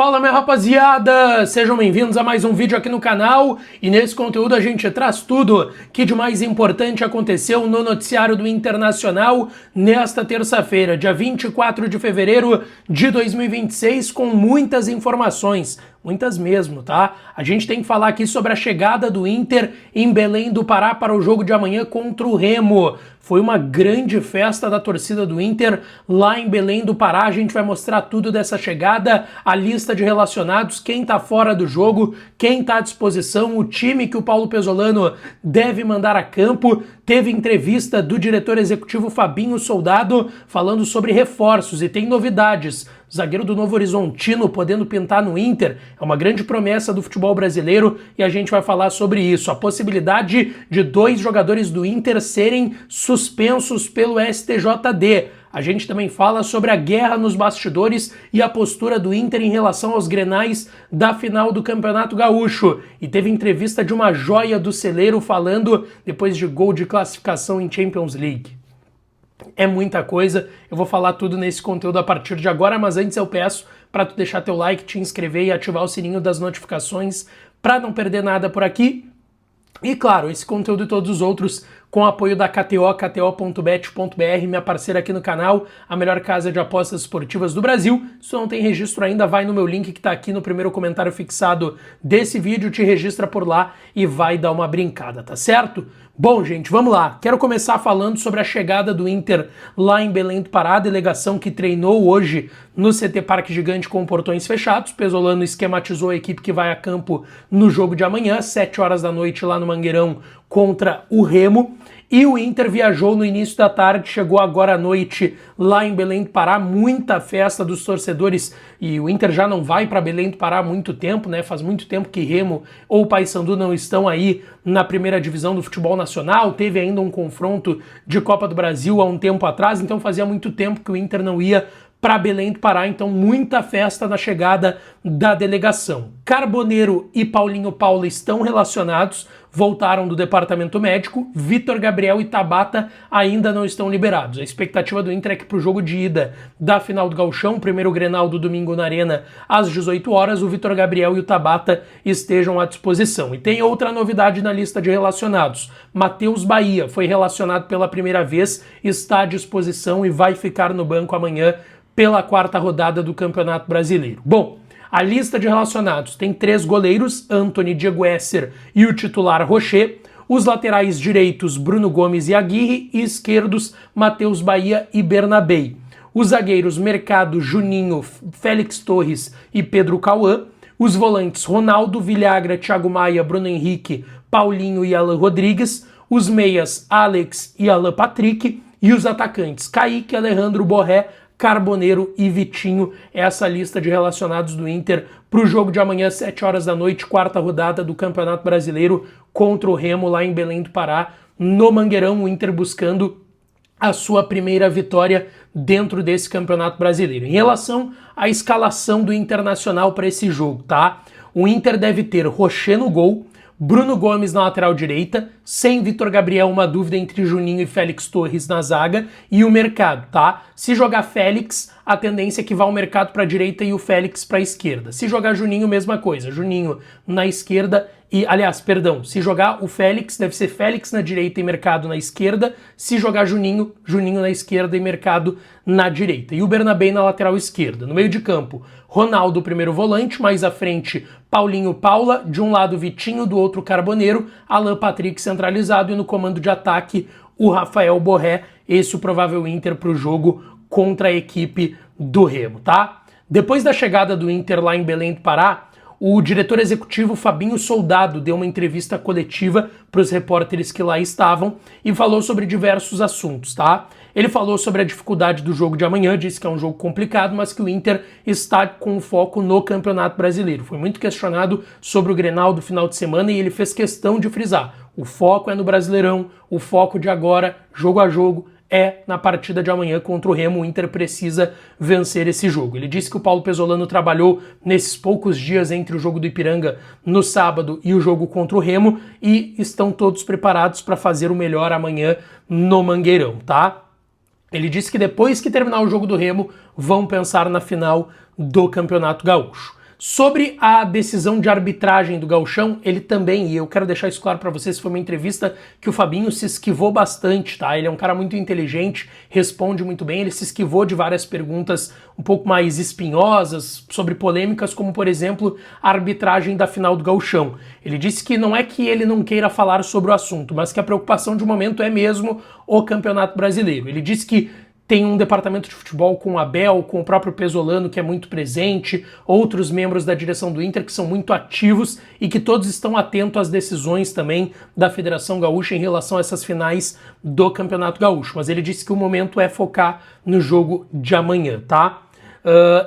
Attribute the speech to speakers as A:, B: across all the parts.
A: Fala, minha rapaziada! Sejam bem-vindos a mais um vídeo aqui no canal, e nesse conteúdo a gente traz tudo que de mais importante aconteceu no noticiário do Internacional nesta terça-feira, dia 24 de fevereiro de 2026, com muitas informações. Muitas mesmo, tá? A gente tem que falar aqui sobre a chegada do Inter em Belém do Pará para o jogo de amanhã contra o Remo. Foi uma grande festa da torcida do Inter lá em Belém do Pará. A gente vai mostrar tudo dessa chegada, a lista de relacionados, quem tá fora do jogo, quem tá à disposição, o time que o Paulo Pesolano deve mandar a campo. Teve entrevista do diretor executivo Fabinho Soldado falando sobre reforços e tem novidades. Zagueiro do Novo Horizontino podendo pintar no Inter é uma grande promessa do futebol brasileiro e a gente vai falar sobre isso. A possibilidade de 2 jogadores do Inter serem suspensos pelo STJD. A gente também fala sobre a guerra nos bastidores e a postura do Inter em relação aos grenais da final do Campeonato Gaúcho. E teve entrevista de uma joia do celeiro falando depois de gol de classificação em Champions League. É muita coisa, eu vou falar tudo nesse conteúdo a partir de agora, mas antes eu peço para tu deixar teu like, te inscrever e ativar o sininho das notificações para não perder nada por aqui. E claro, esse conteúdo e todos os outros com o apoio da KTO, kto.bet.br, minha parceira aqui no canal, a melhor casa de apostas esportivas do Brasil. Se tu não tem registro ainda, vai no meu link que está aqui no primeiro comentário fixado desse vídeo, te registra por lá e vai dar uma brincada, tá certo? Bom, gente, vamos lá. Quero começar falando sobre a chegada do Inter lá em Belém do Pará, a delegação que treinou hoje no CT Parque Gigante com portões fechados. Pesolano esquematizou a equipe que vai a campo no jogo de amanhã, às 7 horas da noite, lá no Mangueirão, contra o Remo. E o Inter viajou no início da tarde, chegou agora à noite lá em Belém do Pará, muita festa dos torcedores, e o Inter já não vai para Belém do Pará há muito tempo, né? Faz muito tempo que Remo ou Paysandu não estão aí na primeira divisão do futebol nacional, teve ainda um confronto de Copa do Brasil há um tempo atrás, então fazia muito tempo que o Inter não ia para Belém do Pará, então muita festa na chegada da delegação. Carboneiro e Paulinho Paula estão relacionados, voltaram do departamento médico. Vitor Gabriel e Tabata ainda não estão liberados. A expectativa do Inter é que para o jogo de ida da final do Gauchão, primeiro Grenal do domingo na Arena, às 18 horas, o Vitor Gabriel e o Tabata estejam à disposição. E tem outra novidade na lista de relacionados. Matheus Bahia foi relacionado pela primeira vez, está à disposição e vai ficar no banco amanhã pela 4ª rodada do Campeonato Brasileiro. Bom, a lista de relacionados tem 3 goleiros, Antony, Diego Esser e o titular Rocher, os laterais direitos Bruno Gomes e Aguirre, e esquerdos Matheus Bahia e Bernabei. Os zagueiros Mercado, Juninho, Félix Torres e Pedro Cauã, os volantes Ronaldo, Villagra, Thiago Maia, Bruno Henrique, Paulinho e Alan Rodrigues, os meias Alex e Alan Patrick, e os atacantes Kaique, Alejandro Borré, Carboneiro e Vitinho. Essa lista de relacionados do Inter para o jogo de amanhã, 7 horas da noite, 4ª rodada do Campeonato Brasileiro contra o Remo lá em Belém do Pará, no Mangueirão, o Inter buscando a sua primeira vitória dentro desse Campeonato Brasileiro. Em relação à escalação do Internacional para esse jogo, tá? O Inter deve ter Rocher no gol, Bruno Gomes na lateral direita, sem Vitor Gabriel, uma dúvida entre Juninho e Félix Torres na zaga, e o Mercado, tá? Se jogar Félix, a tendência é que vá o Mercado para a direita e o Félix para a esquerda. Se jogar Juninho, mesma coisa, Juninho na esquerda e, aliás, perdão, se jogar o Félix, deve ser Félix na direita e Mercado na esquerda. Se jogar Juninho, Juninho na esquerda e Mercado na direita. E o Bernabei na lateral esquerda. No meio de campo, Ronaldo, primeiro volante, mais à frente, Paulinho Paula, de um lado Vitinho, do outro Carboneiro, Alan Patrick centralizado e no comando de ataque o Rafael Borré, esse o provável Inter para o jogo contra a equipe do Remo, tá? Depois da chegada do Inter lá em Belém do Pará, o diretor executivo Fabinho Soldado deu uma entrevista coletiva para os repórteres que lá estavam e falou sobre diversos assuntos, tá? Ele falou sobre a dificuldade do jogo de amanhã, disse que é um jogo complicado, mas que o Inter está com foco no Campeonato Brasileiro. Foi muito questionado sobre o Grenal do final de semana e ele fez questão de frisar: o foco é no Brasileirão, o foco de agora, jogo a jogo, é na partida de amanhã contra o Remo. O Inter precisa vencer esse jogo. Ele disse que o Paulo Pesolano trabalhou nesses poucos dias entre o jogo do Ipiranga no sábado e o jogo contra o Remo e estão todos preparados para fazer o melhor amanhã no Mangueirão, tá? Ele disse que depois que terminar o jogo do Remo, vão pensar na final do Campeonato Gaúcho. Sobre a decisão de arbitragem do Gauchão, ele também, e eu quero deixar isso claro para vocês, foi uma entrevista que o Fabinho se esquivou bastante, tá? Ele é um cara muito inteligente, responde muito bem, ele se esquivou de várias perguntas um pouco mais espinhosas, sobre polêmicas, como, por exemplo, a arbitragem da final do Gauchão. Ele disse que não é que ele não queira falar sobre o assunto, mas que a preocupação de momento é mesmo o Campeonato Brasileiro. Ele disse que tem um departamento de futebol com o Abel, com o próprio Pesolano, que é muito presente, outros membros da direção do Inter que são muito ativos e que todos estão atentos às decisões também da Federação Gaúcha em relação a essas finais do Campeonato Gaúcho. Mas ele disse que o momento é focar no jogo de amanhã, tá?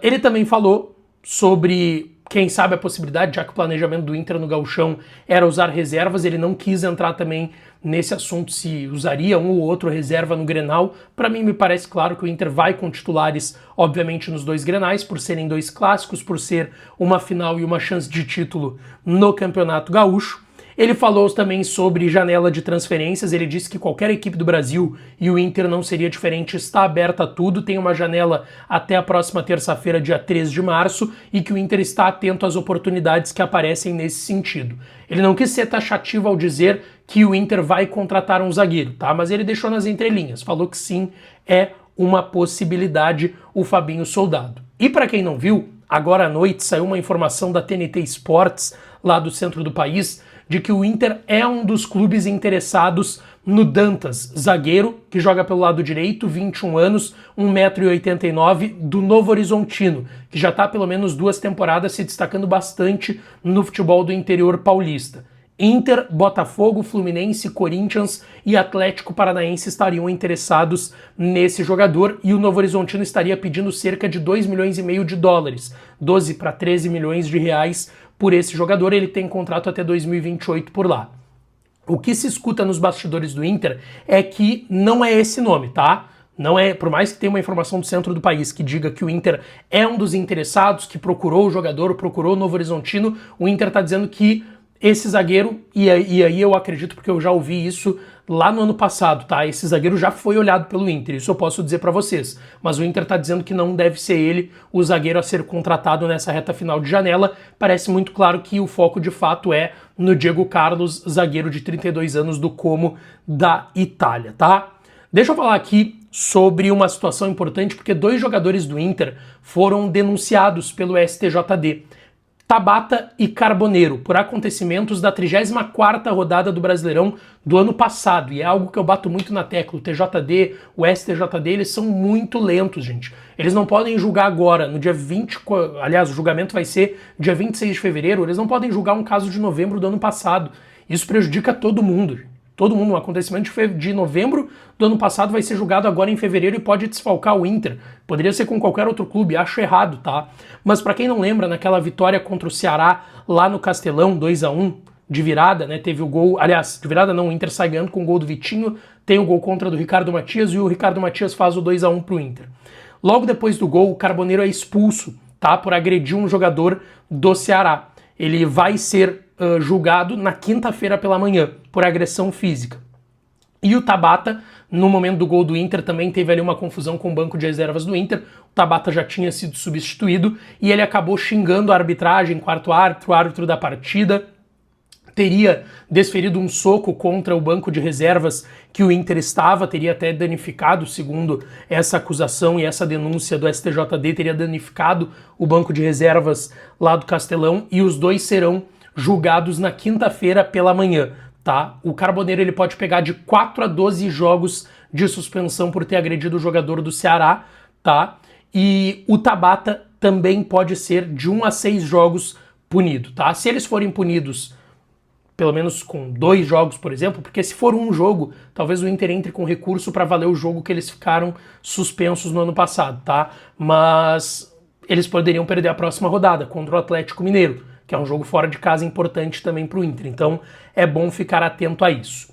A: Ele também falou sobre, quem sabe, a possibilidade, já que o planejamento do Inter no Gauchão era usar reservas, ele não quis entrar também nesse assunto se usaria um ou outro reserva no Grenal. Para mim me parece claro que o Inter vai com titulares, obviamente, nos dois Grenais, por serem dois clássicos, por ser uma final e uma chance de título no Campeonato Gaúcho. Ele falou também sobre janela de transferências, ele disse que qualquer equipe do Brasil, e o Inter não seria diferente, está aberta a tudo, tem uma janela até a próxima terça-feira, dia 3 de março, e que o Inter está atento às oportunidades que aparecem nesse sentido. Ele não quis ser taxativo ao dizer que o Inter vai contratar um zagueiro, tá? Mas ele deixou nas entrelinhas, falou que sim, é uma possibilidade o Fabinho Soldado. E para quem não viu, agora à noite saiu uma informação da TNT Sports, lá do centro do país, de que o Inter é um dos clubes interessados no Dantas, zagueiro, que joga pelo lado direito, 21 anos, 1,89 m, do Novo Horizontino, que já está há pelo menos 2 temporadas se destacando bastante no futebol do interior paulista. Inter, Botafogo, Fluminense, Corinthians e Atlético Paranaense estariam interessados nesse jogador e o Novo Horizontino estaria pedindo cerca de 2,5 milhões de dólares, 12 para 13 milhões de reais por esse jogador. Ele tem contrato até 2028 por lá. O que se escuta nos bastidores do Inter é que não é esse nome, tá? Não é, por mais que tenha uma informação do centro do país que diga que o Inter é um dos interessados, que procurou o jogador, procurou o Novo Horizontino, o Inter está dizendo que esse zagueiro, e aí eu acredito porque eu já ouvi isso lá no ano passado, tá? Esse zagueiro já foi olhado pelo Inter, isso eu posso dizer pra vocês. Mas o Inter tá dizendo que não deve ser ele o zagueiro a ser contratado nessa reta final de janela. Parece muito claro que o foco de fato é no Diego Carlos, zagueiro de 32 anos do Como da Itália, tá? Deixa eu falar aqui sobre uma situação importante, porque 2 jogadores do Inter foram denunciados pelo STJD. Tabata e Carboneiro, por acontecimentos da 34ª rodada do Brasileirão do ano passado. E é algo que eu bato muito na tecla. O TJD, o STJD, eles são muito lentos, gente. Eles não podem julgar agora, no dia 20... Aliás, o julgamento vai ser dia 26 de fevereiro. Eles não podem julgar um caso de novembro do ano passado. Isso prejudica todo mundo, gente. Todo mundo, um acontecimento de novembro do ano passado vai ser julgado agora em fevereiro e pode desfalcar o Inter. Poderia ser com qualquer outro clube, acho errado, tá? Mas pra quem não lembra, naquela vitória contra o Ceará lá no Castelão, 2-1, de virada, né? Teve o gol, aliás, de virada não, o Inter sai ganhando com o gol do Vitinho, tem o gol contra do Ricardo Matias e o Ricardo Matias faz o 2-1 pro Inter. Logo depois do gol, o Carboneiro é expulso, tá? Por agredir um jogador do Ceará. Ele vai ser julgado na quinta-feira pela manhã por agressão física. E o Tabata, no momento do gol do Inter, também teve ali uma confusão com o banco de reservas do Inter. O Tabata já tinha sido substituído e ele acabou xingando a arbitragem, quarto árbitro, o árbitro da partida. Teria desferido um soco contra o banco de reservas que o Inter estava, teria até danificado, segundo essa acusação e essa denúncia do STJD, teria danificado o banco de reservas lá do Castelão, e os dois serão julgados na quinta-feira pela manhã, tá? O Carboneiro ele pode pegar de 4 a 12 jogos de suspensão por ter agredido o jogador do Ceará, tá? E o Tabata também pode ser de 1 a 6 jogos punido, tá? Se eles forem punidos pelo menos com 2 jogos, por exemplo, porque se for um jogo, talvez o Inter entre com recurso para valer o jogo que eles ficaram suspensos no ano passado, tá? Mas eles poderiam perder a próxima rodada contra o Atlético Mineiro, que é um jogo fora de casa importante também para o Inter. Então é bom ficar atento a isso.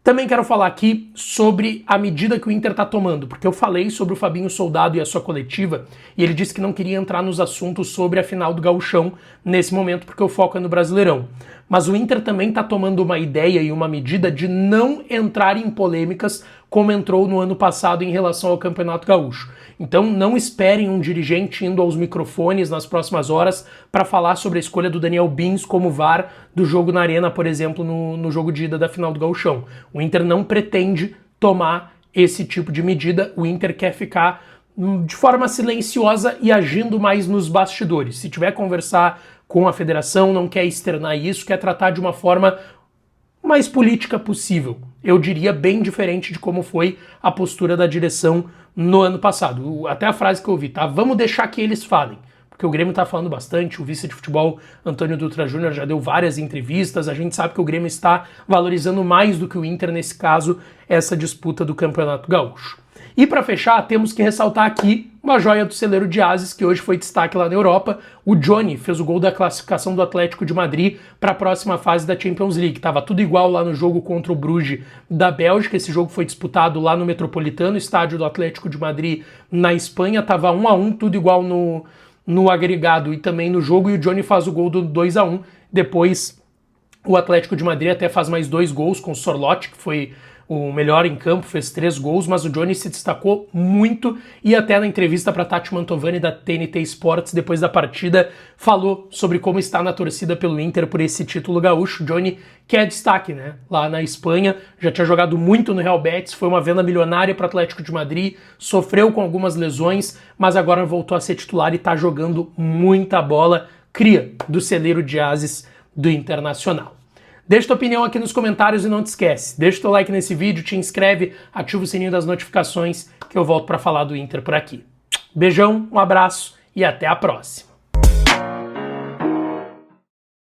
A: Também quero falar aqui sobre a medida que o Inter está tomando, porque eu falei sobre o Fabinho Soldado e a sua coletiva, e ele disse que não queria entrar nos assuntos sobre a final do Gauchão nesse momento, porque o foco é no Brasileirão. Mas o Inter também está tomando uma ideia e uma medida de não entrar em polêmicas como entrou no ano passado em relação ao Campeonato Gaúcho. Então não esperem um dirigente indo aos microfones nas próximas horas para falar sobre a escolha do Daniel Bins como VAR do jogo na Arena, por exemplo, no jogo de ida da final do Gauchão. O Inter não pretende tomar esse tipo de medida, o Inter quer ficar de forma silenciosa e agindo mais nos bastidores. Se tiver conversar com a federação, não quer externar isso, quer tratar de uma forma mais política possível. Eu diria bem diferente de como foi a postura da direção no ano passado. Até a frase que eu ouvi, tá? Vamos deixar que eles falem. Porque o Grêmio tá falando bastante, o vice de futebol Antônio Dutra Júnior já deu várias entrevistas, a gente sabe que o Grêmio está valorizando mais do que o Inter, nesse caso, essa disputa do Campeonato Gaúcho. E para fechar, temos que ressaltar aqui uma joia do celeiro de Ases, que hoje foi destaque lá na Europa. O Johnny fez o gol da classificação do Atlético de Madrid para a próxima fase da Champions League. Tava tudo igual lá no jogo contra o Bruges da Bélgica. Esse jogo foi disputado lá no Metropolitano, estádio do Atlético de Madrid na Espanha. Tava 1-1, tudo igual no agregado e também no jogo. E o Johnny faz o gol do 2-1. Depois o Atlético de Madrid até faz mais 2 gols com o Sorloth, que foi o melhor em campo, fez 3 gols, mas o Johnny se destacou muito e até na entrevista para Tati Mantovani da TNT Sports, depois da partida, falou sobre como está na torcida pelo Inter por esse título gaúcho. O Johnny que é destaque, né? Lá na Espanha, já tinha jogado muito no Real Betis, foi uma venda milionária para o Atlético de Madrid, sofreu com algumas lesões, mas agora voltou a ser titular e está jogando muita bola, cria do celeiro de Ases do Internacional. Deixa tua opinião aqui nos comentários e não te esquece, deixa teu like nesse vídeo, te inscreve, ativa o sininho das notificações que eu volto para falar do Inter por aqui. Beijão, um abraço e até a próxima.